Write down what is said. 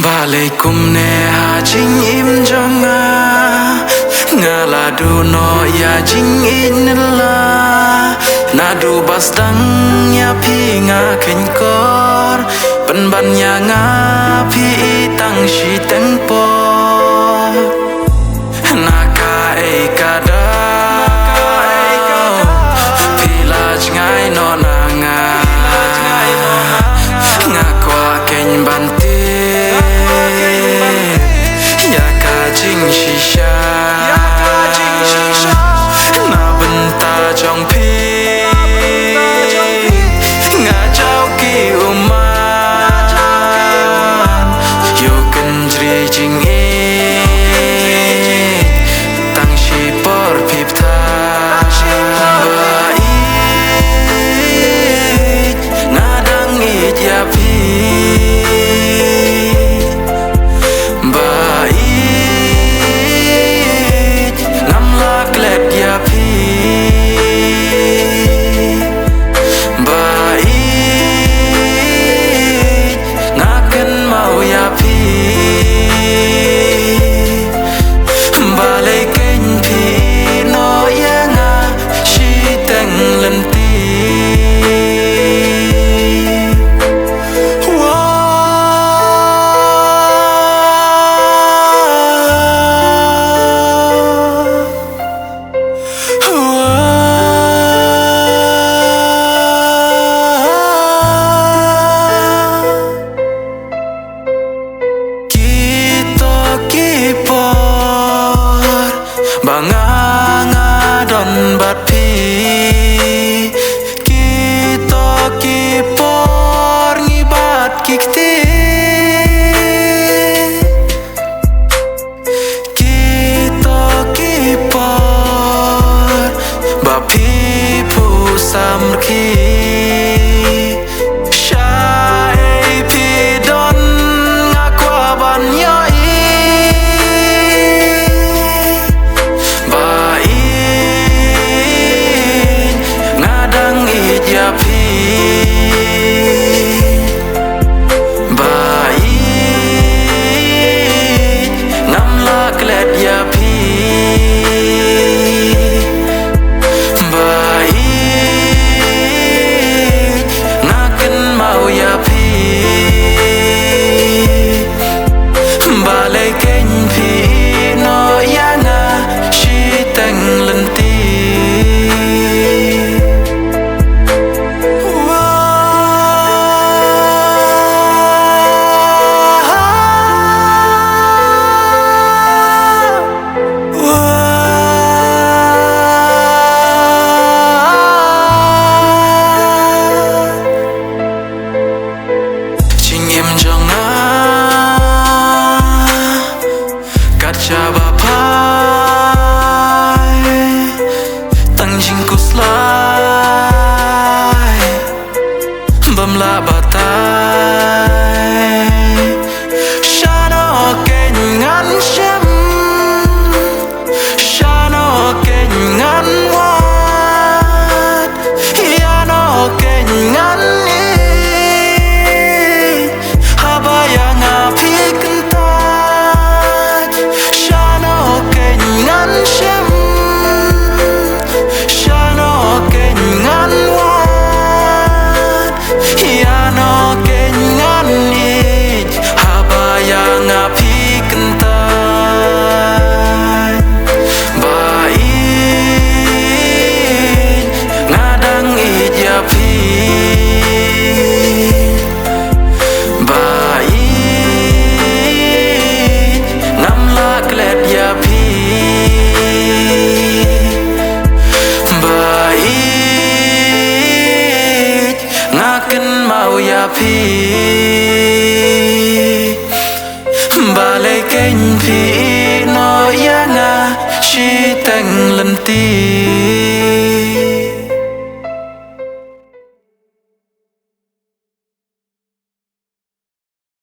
Balaikum ne hajing im jonga ngaladu no ya jing inla nadu basdang ya pinga kenkor penban ya ngapi tang shi tengpo naka kada pilaj ngai no nanga ngakwa keny banti ya kajing shisha na benta jong pi ngajau ki uman yo kendri jing e tang shi por pipta bait nadang it ya pi banganga don bat pi kita kipor ngibat kikti kita kipor bapi pusam ki syai pidon ngakwa banyai bamla batai shano kengan shem shano kengan wat yano kengan ni habaya ngapi kentat shano kengan shem shano kengan no kenyan ni habaya ngapi kentan bait ngadang ijapi bait namlak let yapi bait ngaken mau yapi balai keny pi no yanga shi teng lenti